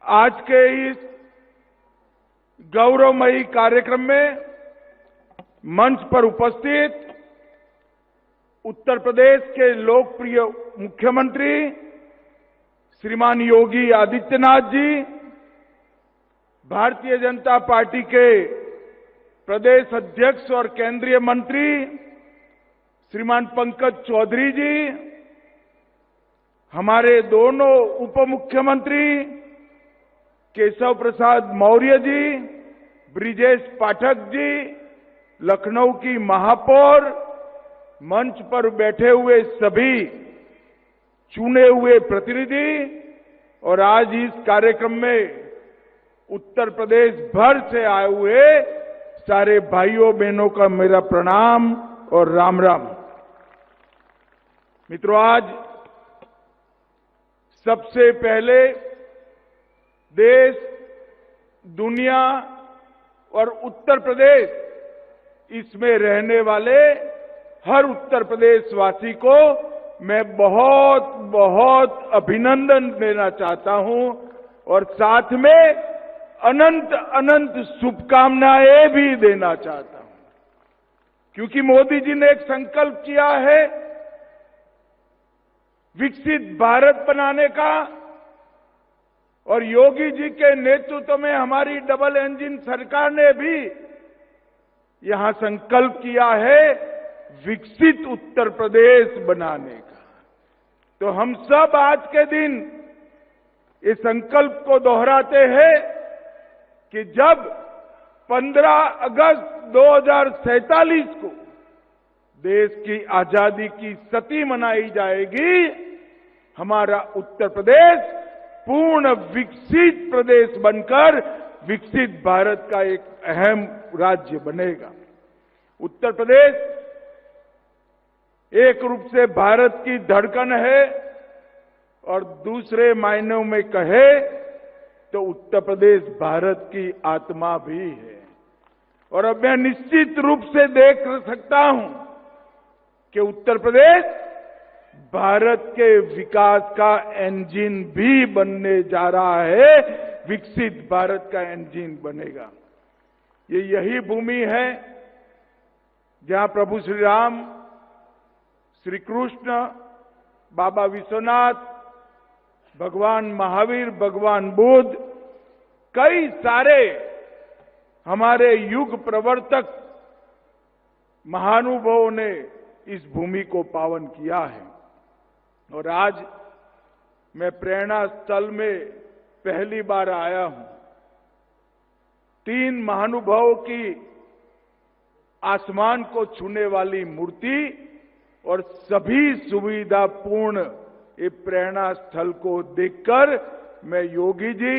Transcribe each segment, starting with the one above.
आज के इस गौरवमयी कार्यक्रम में मंच पर उपस्थित उत्तर प्रदेश के लोकप्रिय मुख्यमंत्री श्रीमान योगी आदित्यनाथ जी, भारतीय जनता पार्टी के प्रदेश अध्यक्ष और केंद्रीय मंत्री श्रीमान पंकज चौधरी जी, हमारे दोनों उप मुख्यमंत्री केशव प्रसाद मौर्य जी, ब्रिजेश पाठक जी, लखनऊ की महापौर, मंच पर बैठे हुए सभी चुने हुए प्रतिनिधि और आज इस कार्यक्रम में उत्तर प्रदेश भर से आए हुए सारे भाइयों बहनों का मेरा प्रणाम और राम राम। मित्रों, आज सबसे पहले देश, दुनिया और उत्तर प्रदेश, इसमें रहने वाले हर उत्तर प्रदेशवासी को मैं बहुत बहुत अभिनंदन देना चाहता हूं और साथ में अनंत अनंत शुभकामनाएं भी देना चाहता हूं, क्योंकि मोदी जी ने एक संकल्प किया है विकसित भारत बनाने का, और योगी जी के नेतृत्व में हमारी डबल इंजन सरकार ने भी यहां संकल्प किया है विकसित उत्तर प्रदेश बनाने का। तो हम सब आज के दिन इस संकल्प को दोहराते हैं कि जब 15 अगस्त 2047 को देश की आजादी की शती मनाई जाएगी, हमारा उत्तर प्रदेश पूर्ण विकसित प्रदेश बनकर विकसित भारत का एक अहम राज्य बनेगा। उत्तर प्रदेश एक रूप से भारत की धड़कन है और दूसरे मायनों में कहे तो उत्तर प्रदेश भारत की आत्मा भी है। और अब मैं निश्चित रूप से देख सकता हूं कि उत्तर प्रदेश भारत के विकास का इंजन भी बनने जा रहा है, विकसित भारत का इंजन बनेगा। ये यही भूमि है जहां प्रभु श्री राम, श्री कृष्ण, बाबा विश्वनाथ, भगवान महावीर, भगवान बुद्ध, कई सारे हमारे युग प्रवर्तक महानुभावों ने इस भूमि को पावन किया है। और आज मैं प्रेरणा स्थल में पहली बार आया हूं। 3 महानुभावों की आसमान को छूने वाली मूर्ति और सभी सुविधापूर्ण ये प्रेरणा स्थल को देखकर मैं योगी जी,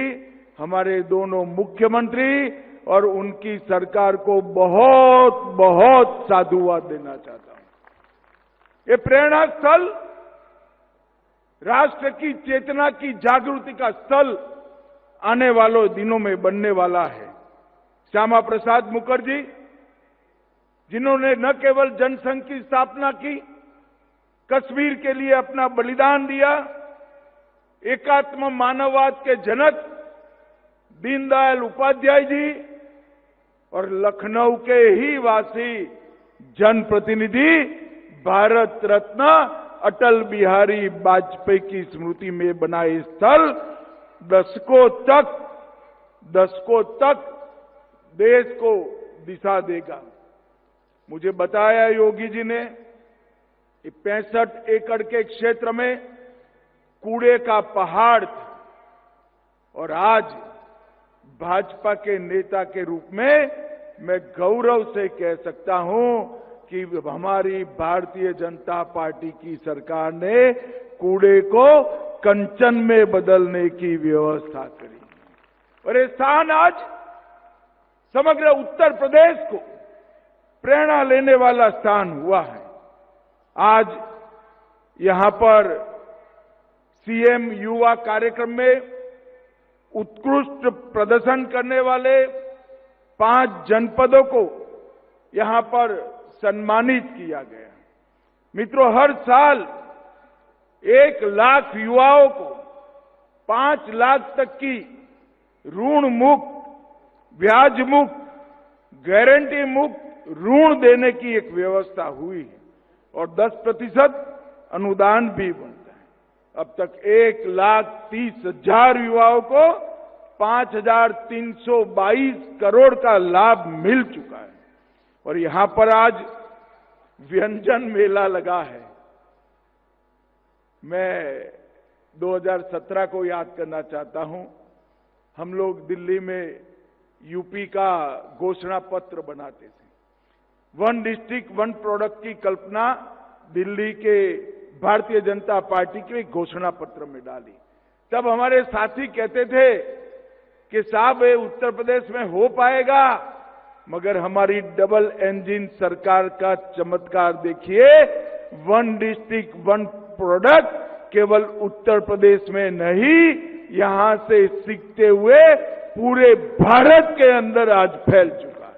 हमारे दोनों मुख्यमंत्री और उनकी सरकार को बहुत बहुत साधुवाद देना चाहता हूं। ये प्रेरणा स्थल राष्ट्र की चेतना की जागृति का स्थल आने वालों दिनों में बनने वाला है। श्यामा प्रसाद मुखर्जी, जिन्होंने न केवल जनसंघ की स्थापना की, कश्मीर के लिए अपना बलिदान दिया, एकात्म मानववाद के जनक दीनदयाल उपाध्याय जी और लखनऊ के ही वासी जनप्रतिनिधि भारत रत्न अटल बिहारी वाजपेयी की स्मृति में बनाए स्थल दशकों तक देश को दिशा देगा। मुझे बताया योगी जी ने 65 एकड़ के क्षेत्र में कूड़े का पहाड़ था और आज भाजपा के नेता के रूप में मैं गौरव से कह सकता हूं कि हमारी भारतीय जनता पार्टी की सरकार ने कूड़े को कंचन में बदलने की व्यवस्था करी और ये स्थान आज समग्र उत्तर प्रदेश को प्रेरणा लेने वाला स्थान हुआ है। आज यहां पर सीएम युवा कार्यक्रम में उत्कृष्ट प्रदर्शन करने वाले 5 जनपदों को यहां पर सम्मानित किया गया। मित्रों, हर साल 1 लाख युवाओं को 5 लाख तक की ऋण मुक्त, ब्याज मुक्त, गारंटी मुक्त ऋण देने की एक व्यवस्था हुई है और 10% अनुदान भी बनता है। अब तक 1,30,000 युवाओं को 5,322 करोड़ का लाभ मिल चुका है। और यहां पर आज व्यंजन मेला लगा है। मैं 2017 को याद करना चाहता हूं। हम लोग दिल्ली में यूपी का घोषणा पत्र बनाते थे। 1 डिस्ट्रिक्ट 1 प्रोडक्ट की कल्पना दिल्ली के भारतीय जनता पार्टी के घोषणा पत्र में डाली। तब हमारे साथी कहते थे कि साहब ये उत्तर प्रदेश में हो पाएगा, मगर हमारी डबल इंजन सरकार का चमत्कार देखिए। 1 डिस्ट्रिक्ट 1 प्रोडक्ट केवल उत्तर प्रदेश में नहीं, यहां से सीखते हुए पूरे भारत के अंदर आज फैल चुका है।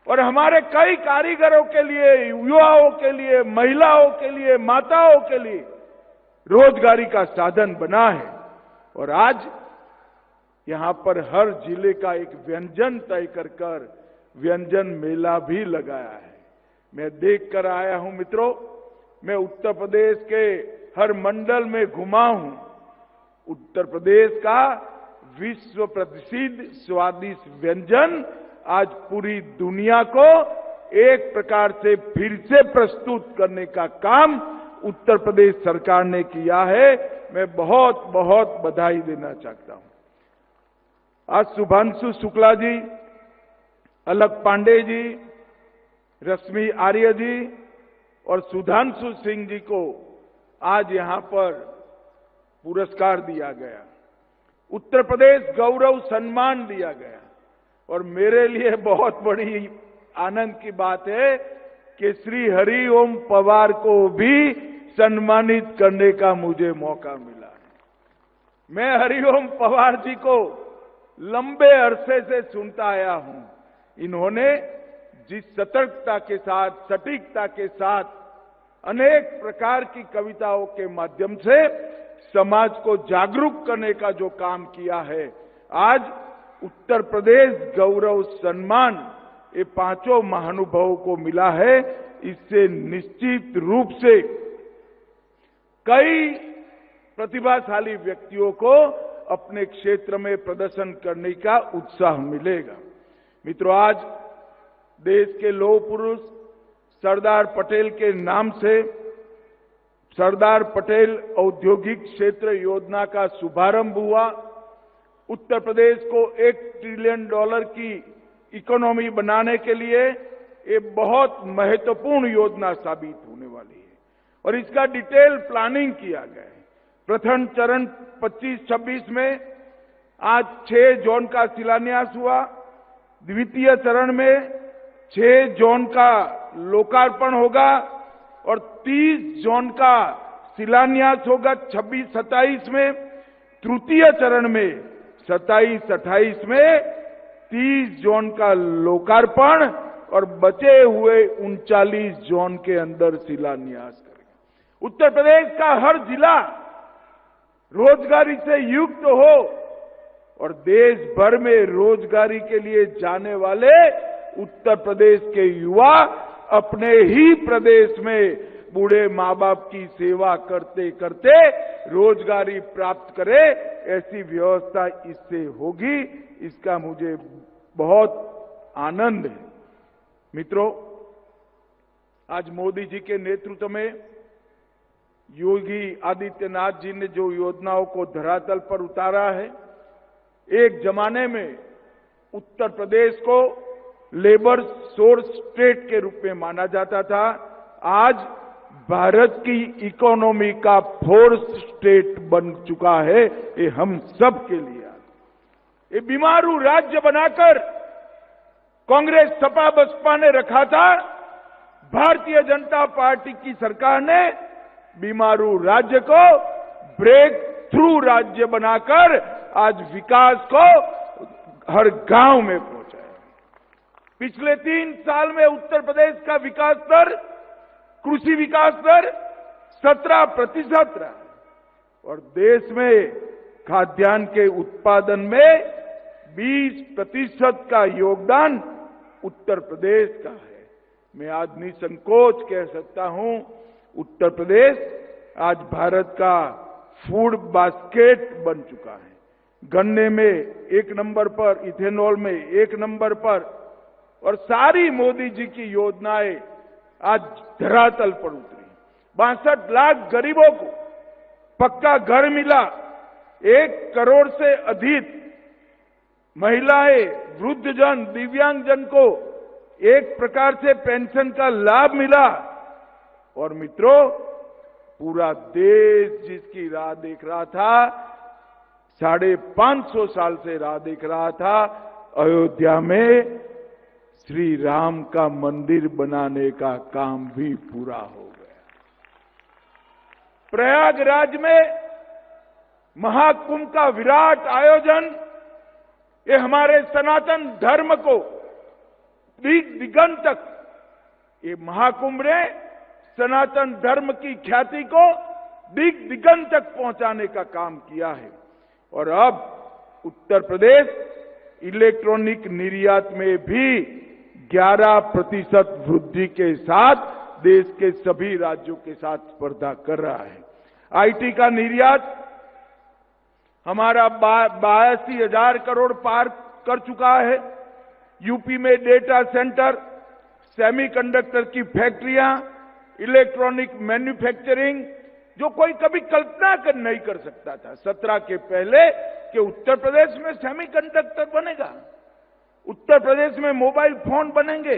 और हमारे कई कारीगरों के लिए, युवाओं के लिए, महिलाओं के लिए, माताओं के लिए रोजगारी का साधन बना है। और आज यहां पर हर जिले का एक व्यंजन तय कर व्यंजन मेला भी लगाया है। मैं देख कर आया हूं मित्रों, मैं उत्तर प्रदेश के हर मंडल में घुमा हूं। उत्तर प्रदेश का विश्व प्रसिद्ध स्वादिष्ट व्यंजन आज पूरी दुनिया को एक प्रकार से फिर से प्रस्तुत करने का काम उत्तर प्रदेश सरकार ने किया है। मैं बहुत बहुत बधाई देना चाहता हूं। आज शुभांशु शुक्ला जी, अलक पांडे जी, रश्मि आर्य जी और सुधांशु सिंह जी को आज यहां पर पुरस्कार दिया गया, उत्तर प्रदेश गौरव सम्मान दिया गया। और मेरे लिए बहुत बड़ी आनंद की बात है कि श्री हरिओम पवार को भी सम्मानित करने का मुझे मौका मिला है। मैं हरिओम पवार जी को लंबे अरसे से सुनता आया हूं। इन्होंने जिस सतर्कता के साथ, सटीकता के साथ अनेक प्रकार की कविताओं के माध्यम से समाज को जागरूक करने का जो काम किया है, आज उत्तर प्रदेश गौरव सम्मान ये 5 महानुभावों को मिला है। इससे निश्चित रूप से कई प्रतिभाशाली व्यक्तियों को अपने क्षेत्र में प्रदर्शन करने का उत्साह मिलेगा। मित्रों, आज देश के लौह पुरुष सरदार पटेल के नाम से सरदार पटेल औद्योगिक क्षेत्र योजना का शुभारंभ हुआ। उत्तर प्रदेश को $1 ट्रिलियन की इकोनॉमी बनाने के लिए ये बहुत महत्वपूर्ण योजना साबित होने वाली है और इसका डिटेल प्लानिंग किया गया है। प्रथम चरण 25-26 में आज 6 जोन का शिलान्यास हुआ। द्वितीय चरण में 6 जोन का लोकार्पण होगा और 30 जोन का शिलान्यास होगा 26-27 में। तृतीय चरण में 27-28 में 30 जोन का लोकार्पण और बचे हुए 39 जोन के अंदर शिलान्यास करेगा। उत्तर प्रदेश का हर जिला रोजगारी से युक्त हो और देश भर में रोजगारी के लिए जाने वाले उत्तर प्रदेश के युवा अपने ही प्रदेश में बूढ़े माँ बाप की सेवा करते करते रोजगारी प्राप्त करे, ऐसी व्यवस्था इससे होगी। इसका मुझे बहुत आनंद है। मित्रों, आज मोदी जी के नेतृत्व में योगी आदित्यनाथ जी ने जो योजनाओं को धरातल पर उतारा है, एक जमाने में उत्तर प्रदेश को लेबर सोर्स स्टेट के रूप में माना जाता था। आज भारत की इकोनॉमी का फोर्स स्टेट बन चुका है। ये हम सब के लिए ये बीमारू राज्य बनाकर कांग्रेस सपा बसपा ने रखा था। भारतीय जनता पार्टी की सरकार ने बीमारू राज्य को ब्रेक थ्रू राज्य बनाकर आज विकास को हर गांव में पहुंचाया। पिछले 3 साल में उत्तर प्रदेश का विकास दर, कृषि विकास दर 17% रहा और देश में खाद्यान्न के उत्पादन में 20% का योगदान उत्तर प्रदेश का है। मैं आज निसंकोच कह सकता हूं, उत्तर प्रदेश आज भारत का फूड बास्केट बन चुका है। गन्ने में 1 नंबर पर, इथेनॉल में 1 नंबर पर, और सारी मोदी जी की योजनाएं आज धरातल पर उतरी। 62 लाख गरीबों को पक्का घर मिला, 1 करोड़ से अधिक महिलाएं, वृद्धजन, दिव्यांगजन को एक प्रकार से पेंशन का लाभ मिला। और मित्रों, पूरा देश जिसकी राह देख रहा था, 550 साल से राह देख रहा था, अयोध्या में श्री राम का मंदिर बनाने का काम भी पूरा हो गया। प्रयागराज में महाकुंभ का विराट आयोजन, ये हमारे सनातन धर्म को दिगंत तक, ये महाकुंभ ने सनातन धर्म की ख्याति को दिगंत तक पहुंचाने का काम किया है। और अब उत्तर प्रदेश इलेक्ट्रॉनिक निर्यात में भी 11% वृद्धि के साथ देश के सभी राज्यों के साथ स्पर्धा कर रहा है। आईटी का निर्यात हमारा 82,000 करोड़ पार कर चुका है। यूपी में डेटा सेंटर, सेमीकंडक्टर की फैक्ट्रियां, इलेक्ट्रॉनिक मैन्युफैक्चरिंग, जो कोई कभी कल्पना नहीं कर सकता था 17 के पहले कि उत्तर प्रदेश में सेमीकंडक्टर बनेगा, उत्तर प्रदेश में मोबाइल फोन बनेंगे,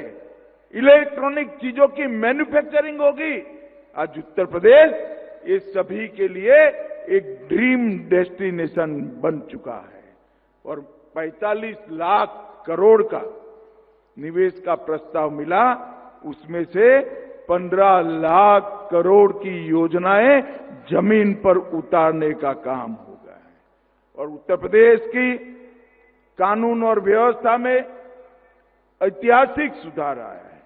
इलेक्ट्रॉनिक चीजों की मैन्युफैक्चरिंग होगी। आज उत्तर प्रदेश ये सभी के लिए एक ड्रीम डेस्टिनेशन बन चुका है। और 45 लाख करोड़ का निवेश का प्रस्ताव मिला, उसमें से 15 लाख करोड़ की योजनाएं जमीन पर उतारने का काम हो गया है। और उत्तर प्रदेश की कानून और व्यवस्था में ऐतिहासिक सुधार आया है।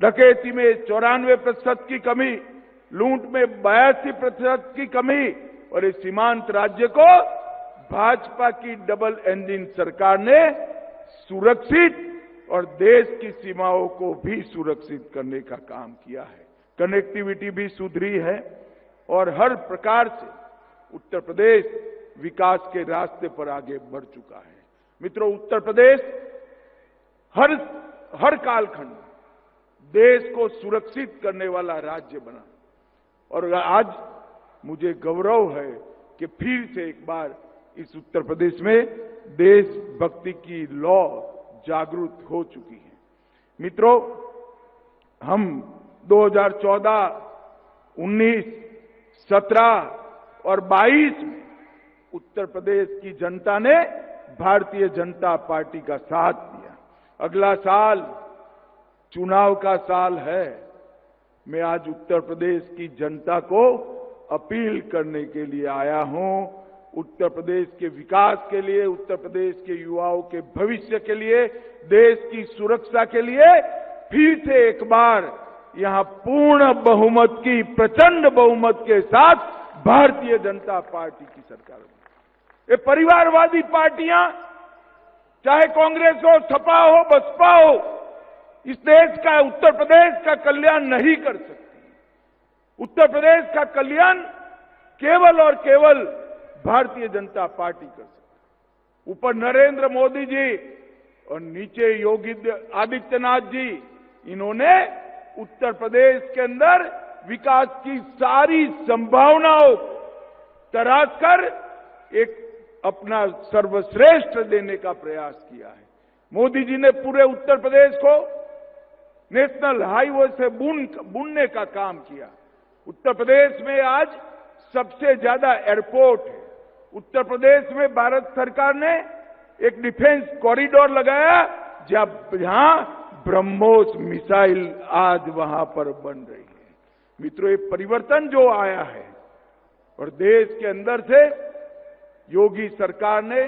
डकैती में 94% की कमी, लूट में 82% की कमी, और इस सीमांत राज्य को भाजपा की डबल इंजन सरकार ने सुरक्षित और देश की सीमाओं को भी सुरक्षित करने का काम किया है। कनेक्टिविटी भी सुधरी है और हर प्रकार से उत्तर प्रदेश विकास के रास्ते पर आगे बढ़ चुका है। मित्रों, उत्तर प्रदेश हर कालखंड देश को सुरक्षित करने वाला राज्य बना। और आज मुझे गौरव है कि फिर से एक बार इस उत्तर प्रदेश में देशभक्ति की लौ जागृत हो चुकी है। मित्रों, हम 2014, 19, 17 और 22 में उत्तर प्रदेश की जनता ने भारतीय जनता पार्टी का साथ दिया। अगला साल चुनाव का साल है। मैं आज उत्तर प्रदेश की जनता को अपील करने के लिए आया हूं। उत्तर प्रदेश के विकास के लिए, उत्तर प्रदेश के युवाओं के भविष्य के लिए, देश की सुरक्षा के लिए फिर से एक बार यहां पूर्ण बहुमत की, प्रचंड बहुमत के साथ भारतीय जनता पार्टी की सरकार बनी। ये परिवारवादी पार्टियां, चाहे कांग्रेस हो, सपा हो, बसपा हो, इस देश का, उत्तर प्रदेश का कल्याण नहीं कर सकती। उत्तर प्रदेश का कल्याण केवल और केवल भारतीय जनता पार्टी कर सकती। ऊपर नरेंद्र मोदी जी और नीचे योगी आदित्यनाथ जी, इन्होंने उत्तर प्रदेश के अंदर विकास की सारी संभावनाओं तराश कर एक अपना सर्वश्रेष्ठ देने का प्रयास किया है। मोदी जी ने पूरे उत्तर प्रदेश को नेशनल हाईवे से बुनने का काम किया। उत्तर प्रदेश में आज सबसे ज्यादा एयरपोर्ट है। उत्तर प्रदेश में भारत सरकार ने एक डिफेंस कॉरिडोर लगाया, जहां ब्रह्मोस मिसाइल आज वहां पर बन रही है। मित्रों, ये परिवर्तन जो आया है और देश के अंदर से योगी सरकार ने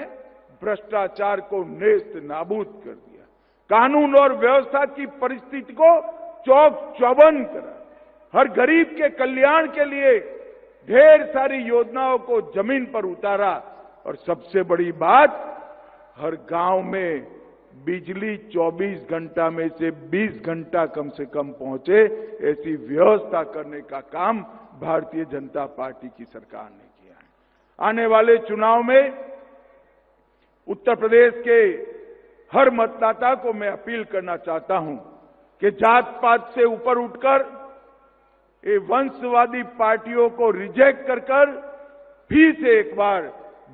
भ्रष्टाचार को नेस्त नाबूद कर दिया, कानून और व्यवस्था की परिस्थिति को चौक चौबंद करा, हर गरीब के कल्याण के लिए ढेर सारी योजनाओं को जमीन पर उतारा और सबसे बड़ी बात, हर गांव में बिजली 24 घंटा में से 20 घंटा कम से कम पहुंचे, ऐसी व्यवस्था करने का काम भारतीय जनता पार्टी की सरकार ने किया है। आने वाले चुनाव में उत्तर प्रदेश के हर मतदाता को मैं अपील करना चाहता हूं कि जात पात से ऊपर उठकर ये वंशवादी पार्टियों को रिजेक्ट कर फिर से एक बार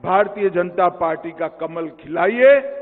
भारतीय जनता पार्टी का कमल खिलाइए।